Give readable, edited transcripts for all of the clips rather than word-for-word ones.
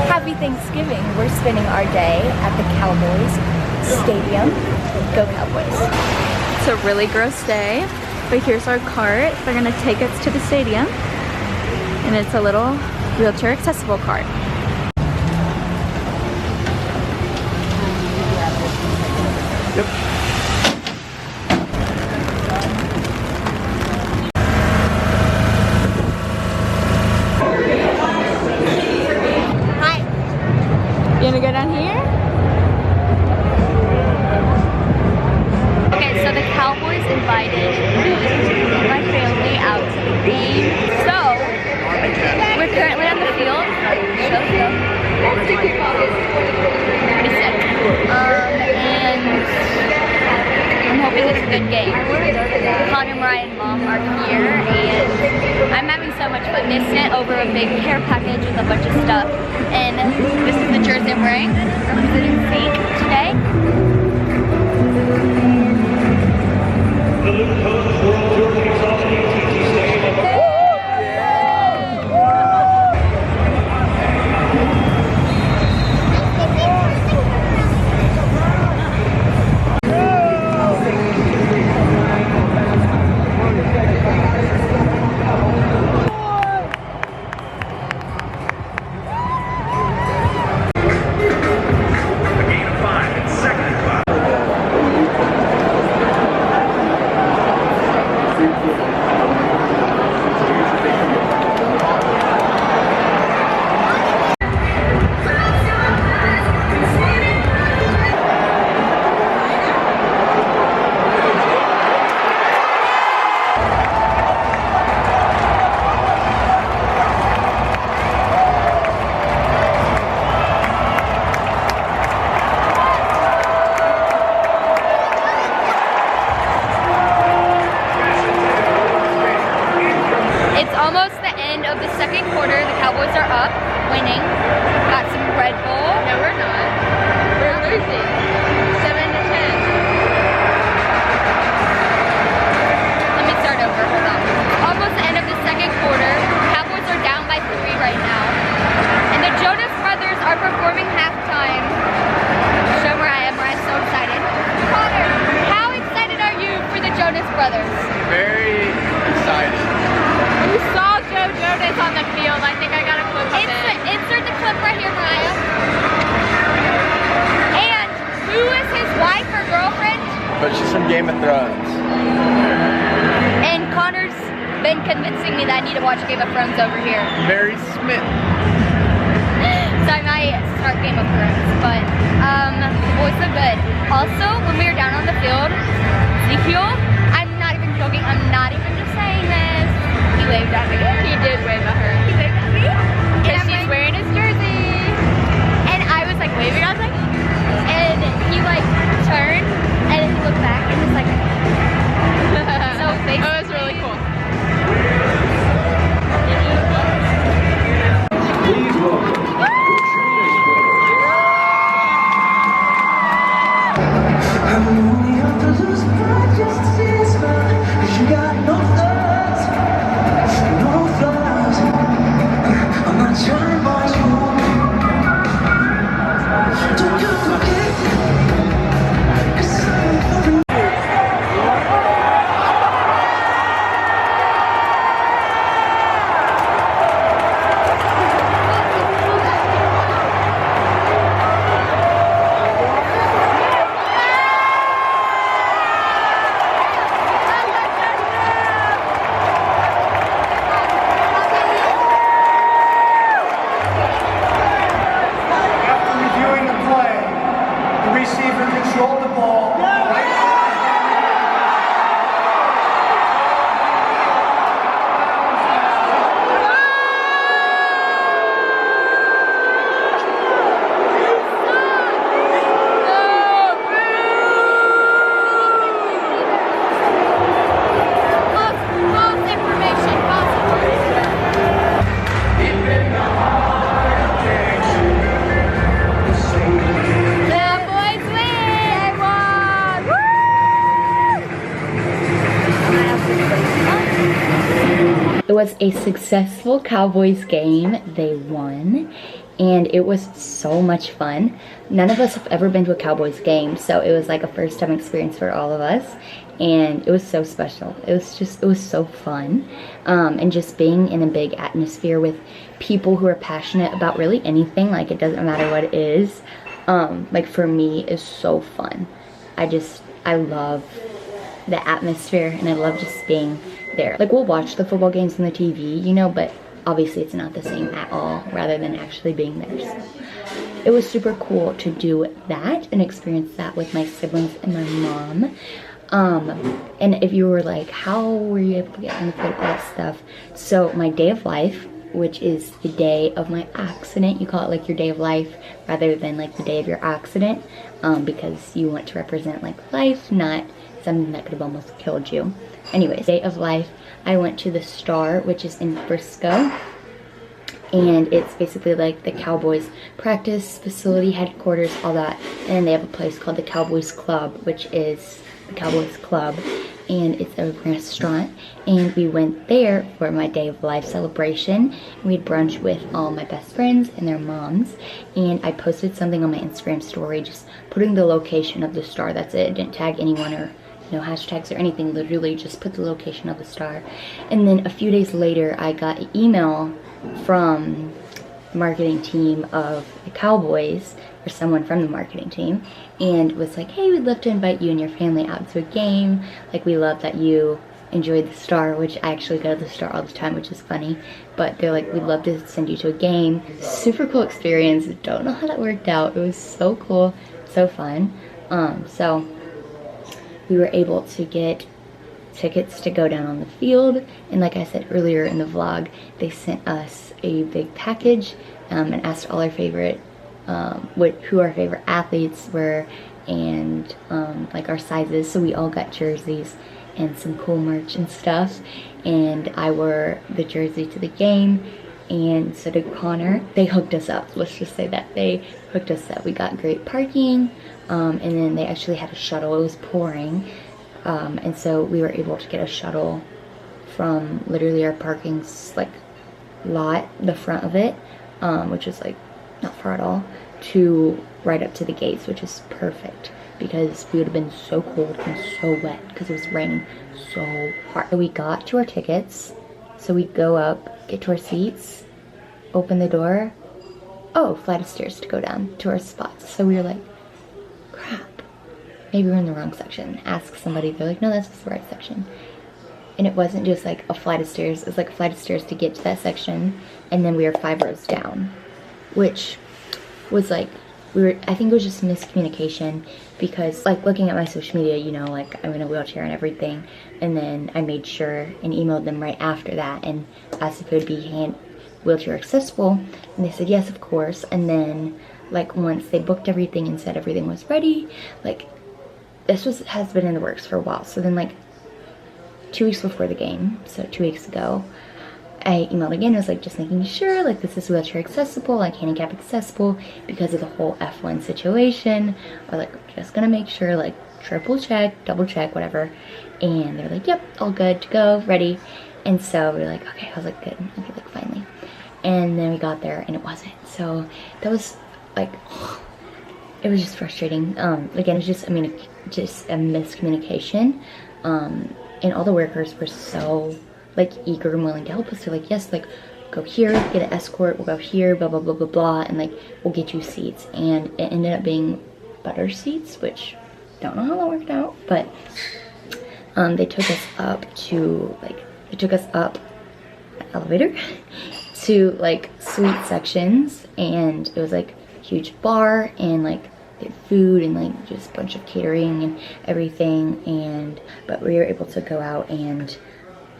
Happy Thanksgiving. We're spending our day at the Cowboys Stadium. Go Cowboys. It's a really gross day, but here's our cart. They're gonna take us to the stadium, and it's a little wheelchair accessible cart. Yep. Hi. You wanna go down here? Okay, so the Cowboys invited my family out to the game. So, we're currently on the field. Pretty sick. And I'm hoping it's a good game. Connor, Mariah, and Mom are here, and I'm having so much fun. They sent over a big care package with a bunch of stuff, and this is the jersey I'm wearing, representing St. today. The Luke Coast World Tour kicks off at at&t Stadium. It's almost the end of the second quarter. The Cowboys are up, winning. Got some Red Bull. No, we're not. We're losing. 7-10. Let me start over. Hold on. Almost the end of the second quarter. Cowboys are down by 3 right now. And the Jonas Brothers are performing halftime. Show Mariah. Mariah's so excited. Connor, how excited are you for the Jonas Brothers? Very excited. You saw Joe Jonas on the field. I think I got a clip of it. Insert the clip right here, Mariah. And who is his wife or girlfriend? But she's from Game of Thrones. And Connor's been convincing me that I need to watch Game of Thrones over here. Very smitten. So I might start Game of Thrones. But the boys are good. Also, when we were down on the field, Ezekiel, I'm not even joking. I'm not even just saying this. He waved at me. He did wave at her. He waved at me. And she's wearing his jersey. And I was like waving. I was like, and he like turned and then he looked back and was like, so basically. Oh, it was really cool. Please welcome. I'm only out to lose my just to see a smile, 'cause you got no flaws, no flaws. I'm not trying much more. Don't you forget, 'cause I'm After reviewing the play, the receiver controlled the ball. False information. The boys win! They won! Woo! It was a successful Cowboys game. They won. and it was so much fun. None of us have ever been to a Cowboys game, so it was like a first time experience for all of us, and it was so special. It was so fun, and just being in a big atmosphere with people who are passionate about really anything, like it doesn't matter what it is, like for me is so fun. I love the atmosphere, and I love just being there. Like, we'll watch the football games on the TV, you know, but obviously it's not the same at all, rather than actually being there. So it was super cool to do that and experience that with my siblings and my mom. And if you were like, how were you able to get on the field, all that stuff? So my day of life, which is the day of my accident, you call it like your day of life rather than like the day of your accident, because you want to represent like life, not something that could have almost killed you. Anyways, day of life, I went to the Star, which is in Frisco, and it's basically like the Cowboys practice facility, headquarters, all that. And they have a place called the Cowboys Club, which is the Cowboys Club, and it's a restaurant. And we went there for my day of life celebration. We had brunch with all my best friends and their moms, and I posted something on my Instagram story just putting the location of the Star. That's it. I didn't tag anyone or no hashtags or anything, literally just put the location of the Star. And then a few days later, I got an email from the marketing team of the Cowboys, or someone from the marketing team, and was like, hey, we'd love to invite you and your family out to a game. Like, we love that you enjoyed the Star, which I actually go to the Star all the time, which is funny. But they're like, we'd love to send you to a game. Super cool experience. Don't know how that worked out. It was so cool, so fun. So we were able to get tickets to go down on the field, and like I said earlier in the vlog, they sent us a big package, and asked all our favorite who our favorite athletes were, and like our sizes. So we all got jerseys and some cool merch and stuff, and I wore the jersey to the game, and so did Connor. They hooked us up, let's just say that they hooked us up. We got great parking, and then they actually had a shuttle. It was pouring, and so we were able to get a shuttle from literally our parking like lot, the front of it, which is like not far at all, to right up to the gates, which is perfect because we would have been so cold and so wet because it was raining so hard. So we got to our tickets, so we go up, get to our seats, open the door, oh, flight of stairs to go down to our spots. So we were like, crap, maybe we're in the wrong section. Ask somebody, they're like, no, that's the right section. And it wasn't just like a flight of stairs, it was like a flight of stairs to get to that section, and then we were 5 rows down, which was like, I think it was just miscommunication, because like looking at my social media, you know, like I'm in a wheelchair and everything, and then I made sure and emailed them right after that and asked if it would be wheelchair accessible, and they said yes, of course. And then like once they booked everything and said everything was ready, like this has been in the works for a while. So then like 2 weeks before the game, so 2 weeks ago, I emailed again. I was like, just making sure, like, this is wheelchair accessible, like handicap accessible, because of the whole F1 situation. Or like, just gonna make sure, like, triple check, double check, whatever. And they're like, yep, all good to go, ready. And so we were like, okay. I was like, good, okay, like finally. And then we got there and it wasn't. So that was like, it was just frustrating. Again, it was just, I mean, just a miscommunication. And all the workers were so like eager and willing to help us. They're like, yes, like go here, get an escort, we'll go here, blah blah blah blah blah, and like we'll get you seats. And it ended up being butter seats, which don't know how that worked out, but they took us up to like, they took us up an elevator to like suite sections, and it was like a huge bar, and like they had food and like just a bunch of catering and everything. And but we were able to go out, and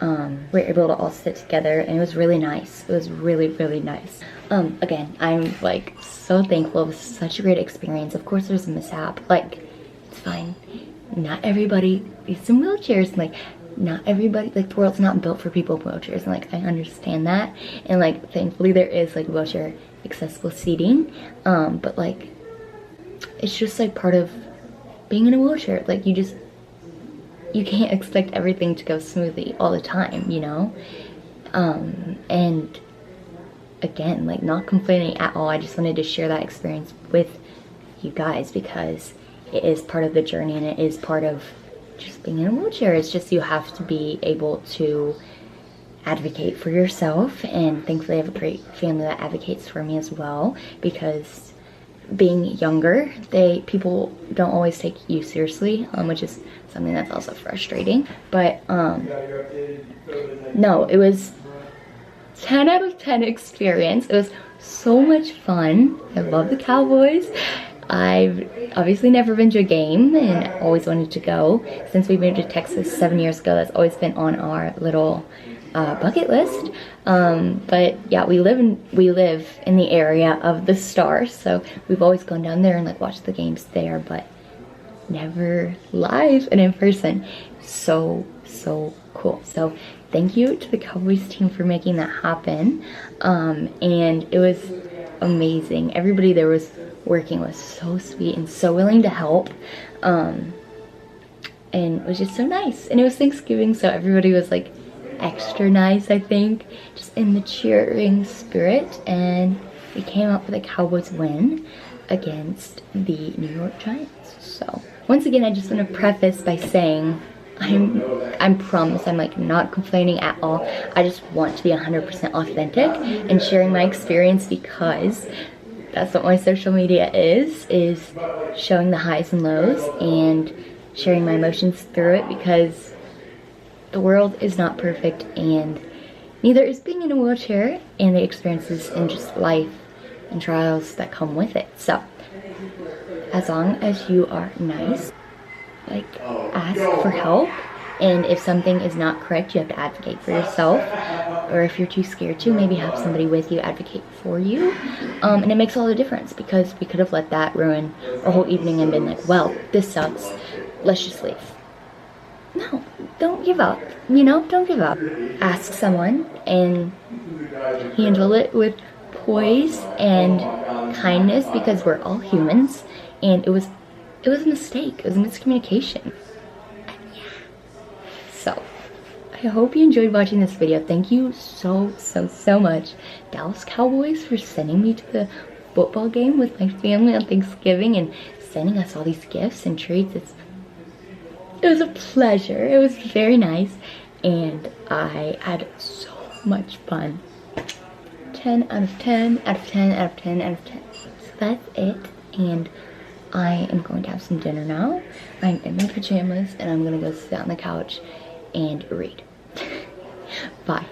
we were able to all sit together, and it was really nice. It was really, really nice. Again, I'm like so thankful. It was such a great experience. Of course there's a mishap, like it's fine. Not everybody is in wheelchairs, and like not everybody, like the world's not built for people in wheelchairs, and like I understand that, and like thankfully there is like wheelchair accessible seating, but like it's just like part of being in a wheelchair. Like you can't expect everything to go smoothly all the time, you know? And again, like not complaining at all. I just wanted to share that experience with you guys because it is part of the journey and it is part of just being in a wheelchair. It's just you have to be able to advocate for yourself, and thankfully I have a great family that advocates for me as well, because being younger, people don't always take you seriously, which is something that's also frustrating. But no, it was 10 out of 10 experience. It was so much fun. I love the Cowboys. I've obviously never been to a game and always wanted to go. Since we moved to Texas 7 years ago, that's always been on our little bucket list. But yeah, we live in the area of the Stars, so we've always gone down there and like watched the games there, but never live and in person. So cool. So thank you to the Cowboys team for making that happen. And it was amazing. Everybody there was so sweet and so willing to help. And it was just so nice. And it was Thanksgiving, so everybody was like extra nice, I think, just in the cheering spirit. And we came out with a Cowboys win against the New York Giants. So once again, I just want to preface by saying I promise I'm like not complaining at all. I just want to be 100% authentic and sharing my experience, because that's what my social media is showing the highs and lows and sharing my emotions through it, because the world is not perfect, and neither is being in a wheelchair and the experiences and just life and trials that come with it. So as long as you are nice, like ask for help, and if something is not correct, you have to advocate for yourself, or if you're too scared to, maybe have somebody with you advocate for you. And it makes all the difference, because we could have let that ruin our whole evening and been like, well, this sucks, let's just leave. No, don't give up, you know, don't give up. Ask someone and handle it with poise and kindness, because we're all humans, and it was a mistake, it was a miscommunication. Yeah. So I hope you enjoyed watching this video. Thank you so much, Dallas Cowboys, for sending me to the football game with my family on Thanksgiving and sending us all these gifts and treats. It was a pleasure. It was very nice, and I had so much fun. 10 out of 10 out of 10 out of 10 out of 10. So that's it, and I am going to have some dinner now. I'm in my pajamas, and I'm gonna go sit on the couch and read. Bye.